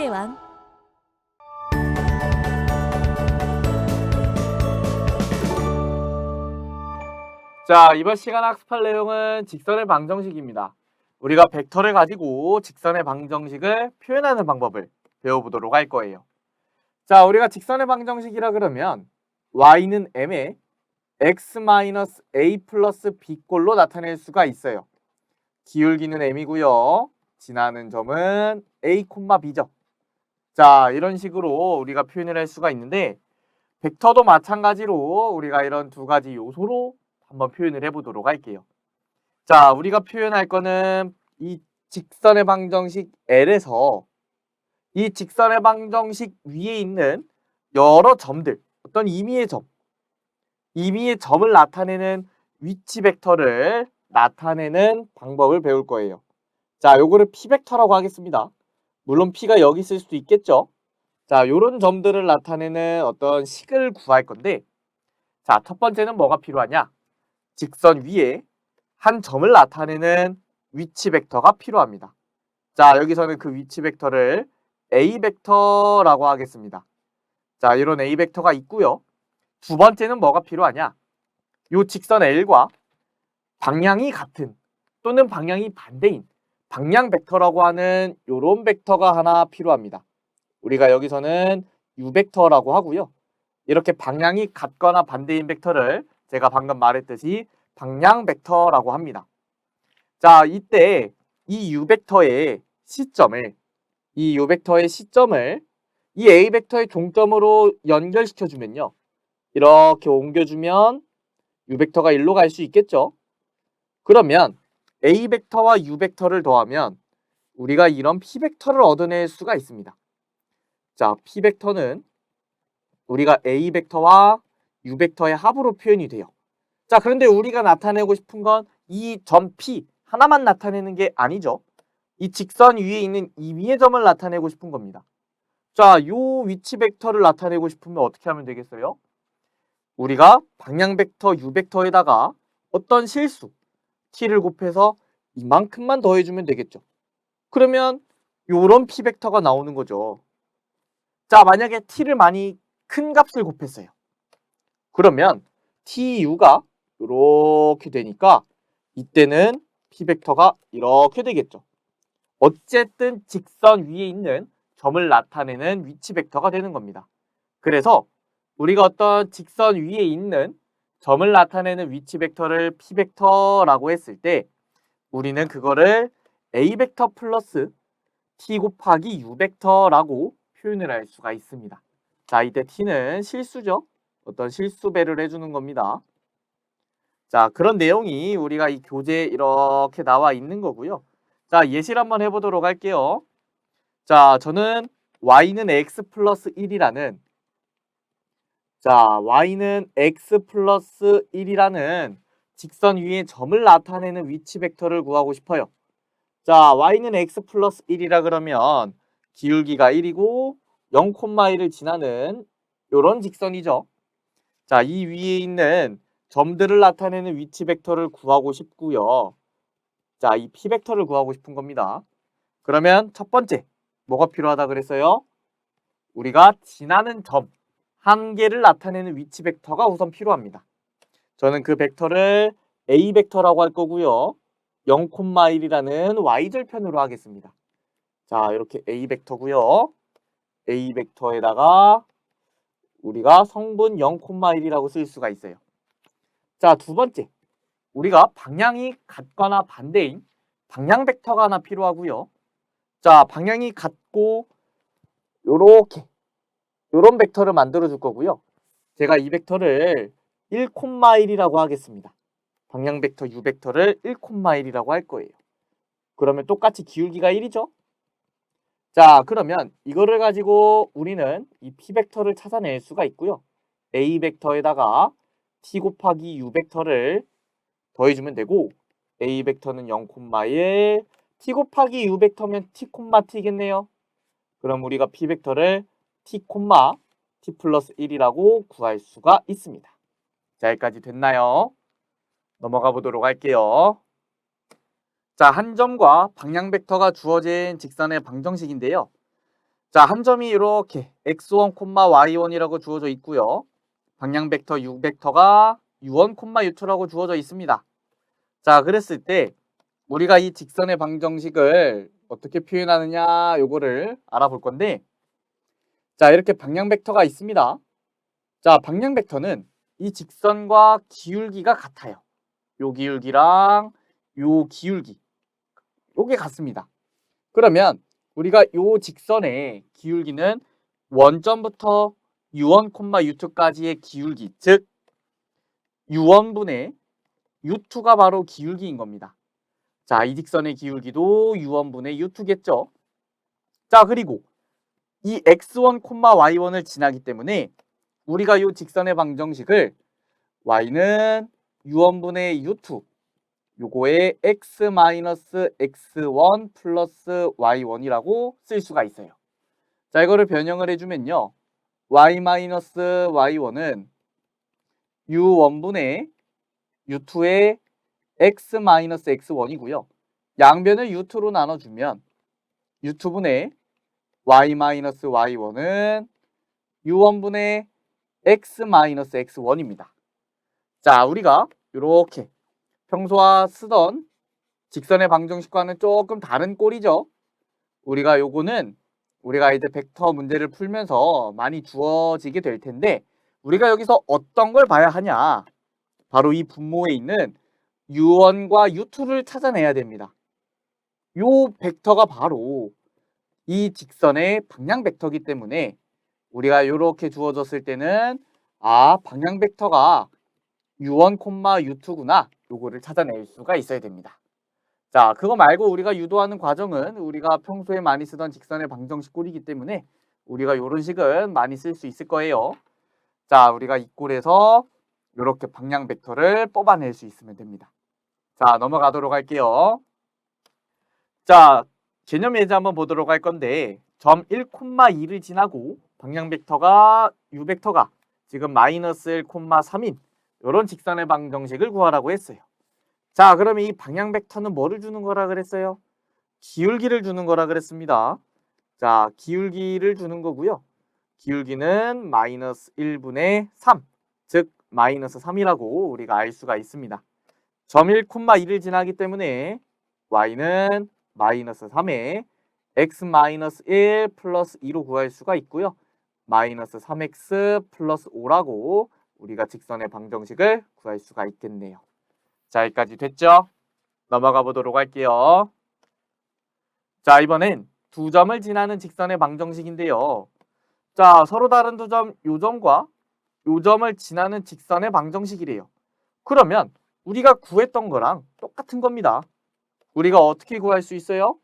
수학의 왕. 자, 이번 시간 학습할 내용은 직선의 방정식입니다. 우리가 벡터를 가지고 직선의 방정식을 표현하는 방법을 배워보도록 할 거예요. 자, 우리가 직선의 방정식이라 그러면 y는 m에 x-a 플러스 b꼴로 나타낼 수가 있어요. 기울기는 m이고요. 지나는 점은 a, b죠. 자, 이런 식으로 우리가 표현을 할 수가 있는데 벡터도 마찬가지로 우리가 이런 두 가지 요소로 한번 표현을 해보도록 할게요. 자, 우리가 표현할 거는 이 직선의 방정식 L에서 이 직선의 방정식 위에 있는 여러 점들, 어떤 임의의 점을 나타내는 위치 벡터를 나타내는 방법을 배울 거예요. 자, 요거를 P 벡터라고 하겠습니다. 물론 P가 여기 있을 수도 있겠죠. 자, 요런 점들을 나타내는 어떤 식을 구할 건데, 자, 첫 번째는 뭐가 필요하냐? 직선 위에 한 점을 나타내는 위치 벡터가 필요합니다. 자, 여기서는 그 위치 벡터를 A 벡터라고 하겠습니다. 자, 이런 A 벡터가 있고요. 두 번째는 뭐가 필요하냐? 요 직선 L과 방향이 같은 또는 방향이 반대인 방향 벡터라고 하는 요런 벡터가 하나 필요합니다. 우리가 여기서는 U 벡터라고 하고요. 이렇게 방향이 같거나 반대인 벡터를 제가 방금 말했듯이 방향 벡터라고 합니다. 자, 이때 이 U 벡터의 시점을 이 A 벡터의 종점으로 연결시켜 주면요. 이렇게 옮겨주면 U 벡터가 일로 갈 수 있겠죠. 그러면 A 벡터와 U 벡터를 더하면 우리가 이런 P 벡터를 얻어낼 수가 있습니다. 자, P 벡터는 우리가 A 벡터와 U 벡터의 합으로 표현이 돼요. 자, 그런데 우리가 나타내고 싶은 건 이 점 P 하나만 나타내는 게 아니죠. 이 직선 위에 있는 임의의 점을 나타내고 싶은 겁니다. 자, 요 위치 벡터를 나타내고 싶으면 어떻게 하면 되겠어요? 우리가 방향 벡터 U 벡터에다가 어떤 실수 T를 곱해서 이만큼만 더해주면 되겠죠. 그러면 요런 P 벡터가 나오는 거죠. 자, 만약에 T를 많이 큰 값을 곱했어요. 그러면 TU가 이렇게 되니까 이때는 P 벡터가 이렇게 되겠죠. 어쨌든 직선 위에 있는 점을 나타내는 위치 벡터가 되는 겁니다. 그래서 우리가 어떤 직선 위에 있는 점을 나타내는 위치 벡터를 P 벡터라고 했을 때 우리는 그거를 A 벡터 플러스 T 곱하기 U 벡터라고 표현을 할 수가 있습니다. 자, 이때 T는 실수죠. 어떤 실수배를 해주는 겁니다. 자, 그런 내용이 우리가 이 교재에 이렇게 나와 있는 거고요. 자, 예시를 한번 해보도록 할게요. 자, 저는 y는 x 플러스 1이라는 y는 x 플러스 1이라는 직선 위에 점을 나타내는 위치 벡터를 구하고 싶어요. 자, y는 x 플러스 1이라 그러면 기울기가 1이고 0,1을 지나는 요런 직선이죠. 자, 이 위에 있는 점들을 나타내는 위치 벡터를 구하고 싶고요. 자, 이 P 벡터를 구하고 싶은 겁니다. 그러면 첫 번째, 뭐가 필요하다 그랬어요? 우리가 지나는 점 한 개를 나타내는 위치 벡터가 우선 필요합니다. 저는 그 벡터를 A 벡터라고 할 거고요. 0,1이라는 y절편으로 하겠습니다. 자, 이렇게 A 벡터고요. A 벡터에다가 우리가 성분 0,1이라고 쓸 수가 있어요. 자, 두 번째. 우리가 방향이 같거나 반대인 방향 벡터가 하나 필요하고요. 자, 방향이 같고 요런 벡터를 만들어 줄 거고요. 제가 이 벡터를 1,1이라고 하겠습니다. 방향 벡터 U 벡터를 1,1이라고 할 거예요. 그러면 똑같이 기울기가 1이죠? 자, 그러면 이거를 가지고 우리는 이 P 벡터를 찾아낼 수가 있고요. A 벡터에다가 T 곱하기 U 벡터를 더해주면 되고 A 벡터는 0,1 T 곱하기 U 벡터면 T, T겠네요. 그럼 우리가 P 벡터를 T, T 플러스 1이라고 구할 수가 있습니다. 자, 여기까지 됐나요? 넘어가 보도록 할게요. 자, 한 점과 방향 벡터가 주어진 직선의 방정식인데요. 자, 한 점이 이렇게 x1, y1이라고 주어져 있고요. 방향 벡터 u 벡터가 u1, u2라고 주어져 있습니다. 자, 그랬을 때 우리가 이 직선의 방정식을 어떻게 표현하느냐 요거를 알아볼 건데, 자, 이렇게 방향 벡터가 있습니다. 자, 방향 벡터는 이 직선과 기울기가 같아요. 요 기울기랑 요 기울기 요게 같습니다. 그러면 우리가 요 직선의 기울기는 원점부터 u1, u2까지의 기울기, 즉 u1분의 u2가 바로 기울기인 겁니다. 자, 이 직선의 기울기도 u1분의 u2겠죠. 자, 그리고 이 x1, y1을 지나기 때문에 우리가 이 직선의 방정식을 y는 u1분의 u2 요거에 x-x1 플러스 y1이라고 쓸 수가 있어요. 자, 이거를 변형을 해주면요. y-y1은 u1분의 u2의 x-x1이고요. 양변을 u2로 나눠주면 u2분의 y-y1은 u1분의 x-x1입니다. 자, 우리가 이렇게 평소와 쓰던 직선의 방정식과는 조금 다른 꼴이죠. 우리가 요거는 우리가 이제 벡터 문제를 풀면서 많이 주어지게 될 텐데, 우리가 여기서 어떤 걸 봐야 하냐? 바로 이 분모에 있는 u1과 u2를 찾아내야 됩니다. 요 벡터가 바로 이 직선의 방향 벡터이기 때문에 우리가 이렇게 주어졌을 때는 방향 벡터가 u1, u2구나. 요거를 찾아낼 수가 있어야 됩니다. 자, 그거 말고 우리가 유도하는 과정은 우리가 평소에 많이 쓰던 직선의 방정식 꼴이기 때문에 우리가 이런 식은 많이 쓸 수 있을 거예요. 자, 우리가 이 꼴에서 이렇게 방향 벡터를 뽑아낼 수 있으면 됩니다. 자, 넘어가도록 할게요. 자, 개념 예제 한번 보도록 할 건데, 점 1,2를 지나고 방향 벡터가 u 벡터가 지금 마이너스 1,3인 이런 직선의 방정식을 구하라고 했어요. 자, 그러면 이 방향 벡터는 뭐를 주는 거라 그랬어요? 기울기를 주는 거라 그랬습니다. 자, 기울기를 주는 거고요. 기울기는 마이너스 1분의 3, 즉 마이너스 3이라고 우리가 알 수가 있습니다. 점 1,2를 지나기 때문에 y는 마이너스 3에 x-1 플러스 2로 구할 수가 있고요. 마이너스 3x 플러스 5라고 우리가 직선의 방정식을 구할 수가 있겠네요. 자, 여기까지 됐죠? 넘어가 보도록 할게요. 자, 이번엔 두 점을 지나는 직선의 방정식인데요. 자, 서로 다른 두 점, 요 점과 요 점을 지나는 직선의 방정식이래요. 그러면 우리가 구했던 거랑 똑같은 겁니다. 우리가 어떻게 구할 수 있어요?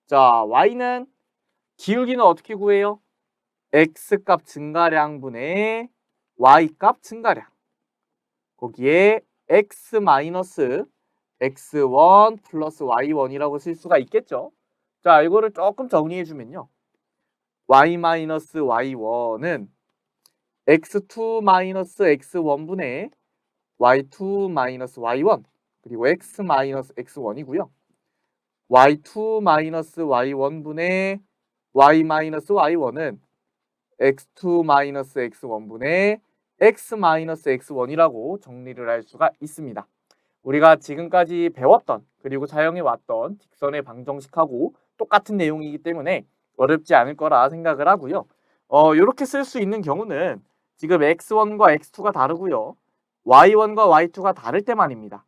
자, y는 기울기는 어떻게 구해요? x값 증가량분의 y값 증가량. 거기에 x 마이너스 x1 플러스 y1이라고 쓸 수가 있겠죠. 자, 이거를 조금 정리해 주면요. y 마이너스 y1은 x2 마이너스 x1분의 y2 마이너스 y1 그리고 x 마이너스 x1이고요. y2 마이너스 y1분의 y 마이너스 y1은 x2 마이너스 x1분의 x 마이너스 x1이라고 정리를 할 수가 있습니다. 우리가 지금까지 배웠던 그리고 사용해 왔던 직선의 방정식하고 똑같은 내용이기 때문에 어렵지 않을 거라 생각을 하고요. 이렇게 쓸 수 있는 경우는 지금 x1과 x2가 다르고요. y1과 y2가 다를 때만입니다.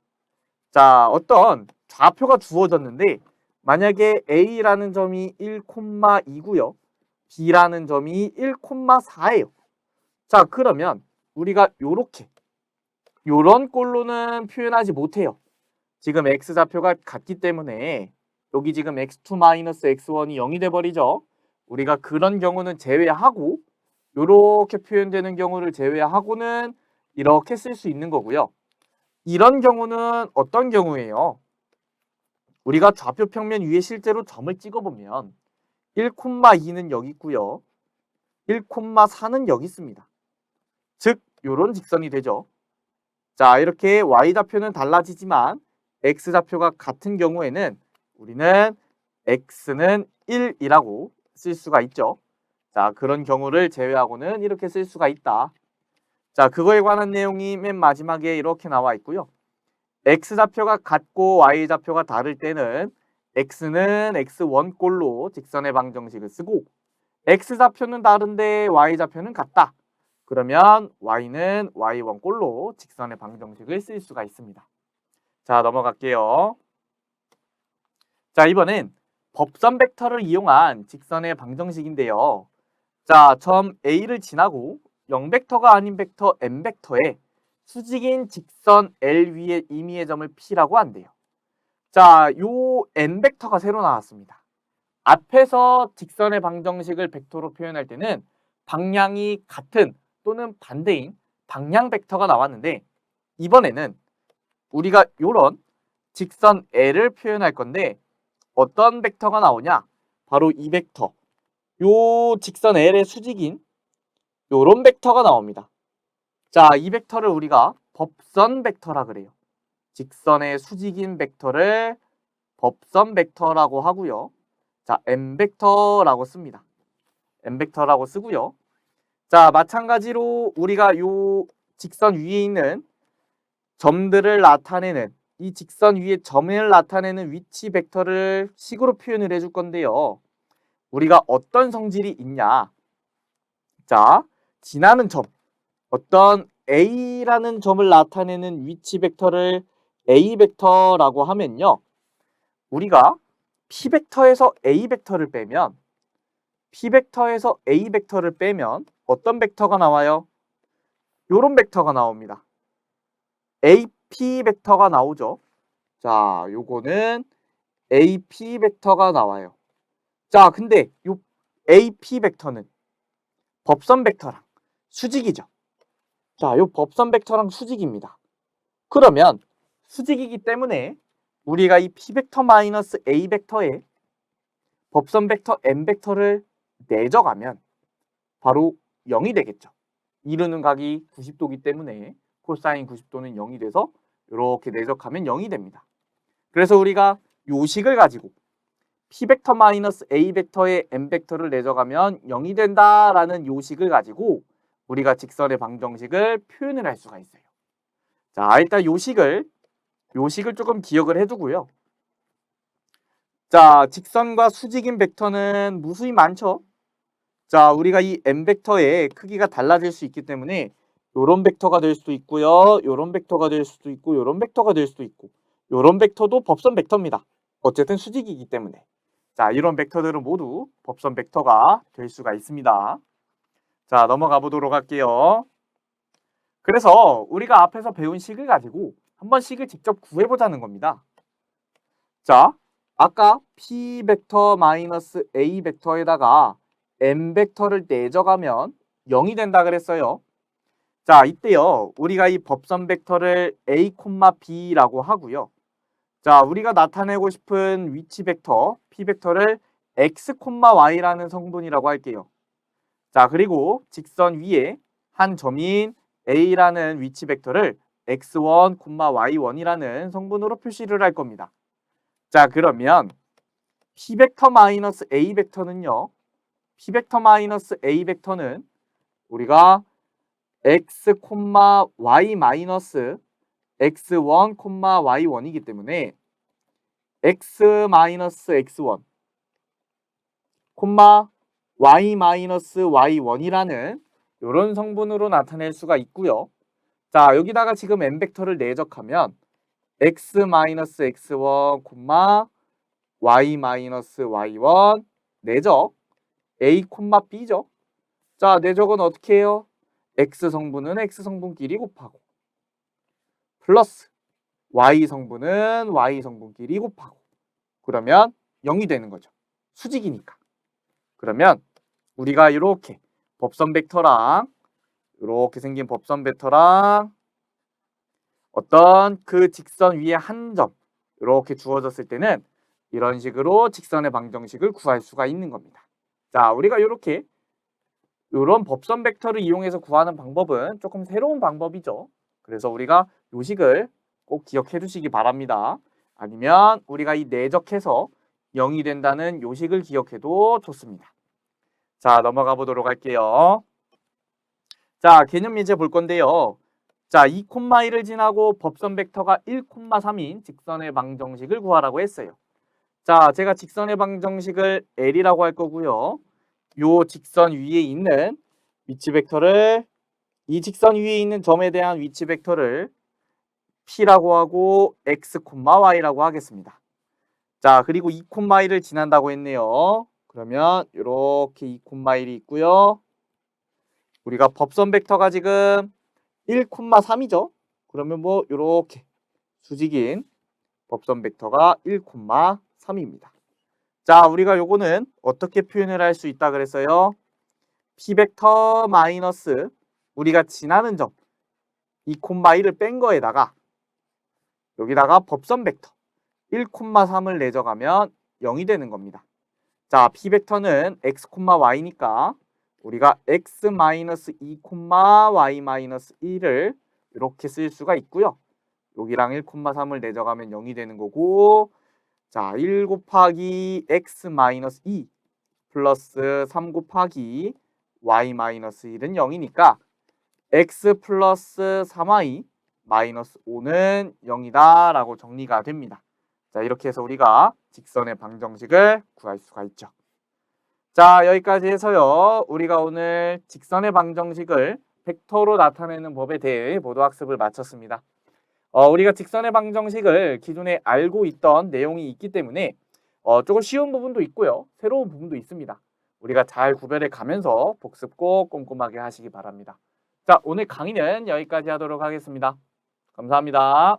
자, 어떤 좌표가 주어졌는데 만약에 A라는 점이 1,2고요. B라는 점이 1,4예요. 자, 그러면 우리가 요런 꼴로는 표현하지 못해요. 지금 X좌표가 같기 때문에 여기 지금 x2-x1이 0이 돼버리죠. 우리가 그런 경우는 제외하고 요렇게 표현되는 경우를 제외하고는 이렇게 쓸 수 있는 거고요. 이런 경우는 어떤 경우예요? 우리가 좌표 평면 위에 실제로 점을 찍어보면 1,2는 여기 있고요. 1,4는 여기 있습니다. 즉 요런 직선이 되죠. 자, 이렇게 y좌표는 달라지지만 x좌표가 같은 경우에는 우리는 x는 1이라고 쓸 수가 있죠. 자, 그런 경우를 제외하고는 이렇게 쓸 수가 있다. 자, 그거에 관한 내용이 맨 마지막에 이렇게 나와 있고요. x좌표가 같고 y좌표가 다를 때는 x는 x1꼴로 직선의 방정식을 쓰고 x좌표는 다른데 y좌표는 같다. 그러면 y는 y1꼴로 직선의 방정식을 쓸 수가 있습니다. 자, 넘어갈게요. 자, 이번엔 법선 벡터를 이용한 직선의 방정식인데요. 자, 점 A를 지나고 0벡터가 아닌 벡터 N벡터에 수직인 직선 L 위에 임의의 점을 P라고 한대요. 자, 요 N벡터가 새로 나왔습니다. 앞에서 직선의 방정식을 벡터로 표현할 때는 방향이 같은 또는 반대인 방향 벡터가 나왔는데 이번에는 우리가 요런 직선 L을 표현할 건데 어떤 벡터가 나오냐? 바로 이 벡터. 요 직선 L의 수직인 요런 벡터가 나옵니다. 자, 이 벡터를 우리가 법선 벡터라 그래요. 직선의 수직인 벡터를 법선 벡터라고 하고요. 자, N벡터라고 씁니다. N벡터라고 쓰고요. 자, 마찬가지로 우리가 요 직선 위에 있는 점들을 나타내는 이 직선 위에 점을 나타내는 위치 벡터를 식으로 표현을 해줄 건데요. 우리가 어떤 성질이 있냐? 자, 지나는 점, 어떤 A라는 점을 나타내는 위치 벡터를 A 벡터라고 하면요. 우리가 P 벡터에서 A 벡터를 빼면 P 벡터에서 A 벡터를 빼면 어떤 벡터가 나와요? 요런 벡터가 나옵니다. AP 벡터가 나오죠. 자, 요거는 AP 벡터가 나와요. 자, 근데 요 AP 벡터는 법선 벡터랑 수직이죠. 자, 요 법선 벡터랑 수직입니다. 그러면 수직이기 때문에 우리가 이 P 벡터 마이너스 A 벡터에 법선 벡터 N 벡터를 내적하면 바로 0이 되겠죠. 이루는 각이 90도이기 때문에 코사인 90도는 0이 돼서 이렇게 내적하면 0이 됩니다. 그래서 우리가 요식을 가지고 P 벡터 마이너스 A 벡터에 N 벡터를 내적하면 0이 된다라는 요식을 가지고 우리가 직선의 방정식을 표현을 할 수가 있어요. 자, 일단 요식을 조금 기억을 해두고요. 자, 직선과 수직인 벡터는 무수히 많죠. 자, 우리가 이 n 벡터의 크기가 달라질 수 있기 때문에 요런 벡터가 될 수도 있고요. 요런 벡터가 될 수도 있고 요런 벡터가 될 수도 있고 요런 벡터도 법선 벡터입니다. 어쨌든 수직이기 때문에. 자, 이런 벡터들은 모두 법선 벡터가 될 수가 있습니다. 자, 넘어가 보도록 할게요. 그래서 우리가 앞에서 배운 식을 가지고 한번 식을 직접 구해보자는 겁니다. 자, 아까 P 벡터 마이너스 A 벡터에다가 N 벡터를 내적하면 0이 된다 그랬어요. 자, 이때요. 우리가 이 법선 벡터를 A, B라고 하고요. 자, 우리가 나타내고 싶은 위치 벡터 P 벡터를 X, Y라는 성분이라고 할게요. 자, 그리고 직선 위에 한 점인 A라는 위치 벡터를 X1, Y1이라는 성분으로 표시를 할 겁니다. 자, 그러면 P 벡터 마이너스 A 벡터는요. P 벡터 마이너스 A 벡터는 우리가 X, Y 마이너스 X1, Y1이기 때문에 X 마이너스 X1, Y 마이너스 Y1이라는 이런 성분으로 나타낼 수가 있고요. 자, 여기다가 지금 n 벡터를 내적하면 x 마이너스 x1, y 마이너스 y1 내적 a, b죠. 자, 내적은 어떻게 해요? x 성분은 x 성분끼리 곱하고 플러스 y 성분은 y 성분끼리 곱하고 그러면 0이 되는 거죠. 수직이니까. 그러면 우리가 이렇게 법선 벡터랑 이렇게 생긴 법선 벡터랑 어떤 그 직선 위에 한 점 이렇게 주어졌을 때는 이런 식으로 직선의 방정식을 구할 수가 있는 겁니다. 자, 우리가 이렇게 이런 법선 벡터를 이용해서 구하는 방법은 조금 새로운 방법이죠. 그래서 우리가 요식을 꼭 기억해 두시기 바랍니다. 아니면 우리가 이 내적해서 0이 된다는 요식을 기억해도 좋습니다. 자, 넘어가 보도록 할게요. 자, 개념 예제 볼 건데요. 자, 2,1을 지나고 법선 벡터가 1,3인 직선의 방정식을 구하라고 했어요. 자, 제가 직선의 방정식을 L이라고 할 거고요. 요 직선 위에 있는 위치 벡터를 이 직선 위에 있는 점에 대한 위치 벡터를 P라고 하고 X, Y라고 하겠습니다. 자, 그리고 2,1을 지난다고 했네요. 그러면 이렇게 2,1이 있고요. 우리가 법선 벡터가 지금 1,3이죠. 그러면 뭐 이렇게 수직인 법선 벡터가 1,3입니다. 자, 우리가 요거는 어떻게 표현을 할 수 있다 그랬어요? P 벡터 마이너스 우리가 지나는 점 2,1을 뺀 거에다가 여기다가 법선 벡터 1,3을 내줘가면 0이 되는 겁니다. 자, P 벡터는 x, y니까 우리가 x 마이너스 2, y 마이너스 1을 이렇게 쓸 수가 있고요. 여기랑 1,3을 내줘가면 0이 되는 거고, 자, 1 곱하기 x 마이너스 2 플러스 3 곱하기 y 마이너스 1은 0이니까 x 플러스 3y 마이너스 5는 0이다 라고 정리가 됩니다. 자, 이렇게 해서 우리가 직선의 방정식을 구할 수가 있죠. 자, 여기까지 해서요. 우리가 오늘 직선의 방정식을 벡터로 나타내는 법에 대해 모두 학습을 마쳤습니다. 우리가 직선의 방정식을 기존에 알고 있던 내용이 있기 때문에 조금 쉬운 부분도 있고요. 새로운 부분도 있습니다. 우리가 잘 구별해 가면서 복습 꼭 꼼꼼하게 하시기 바랍니다. 자, 오늘 강의는 여기까지 하도록 하겠습니다. 감사합니다.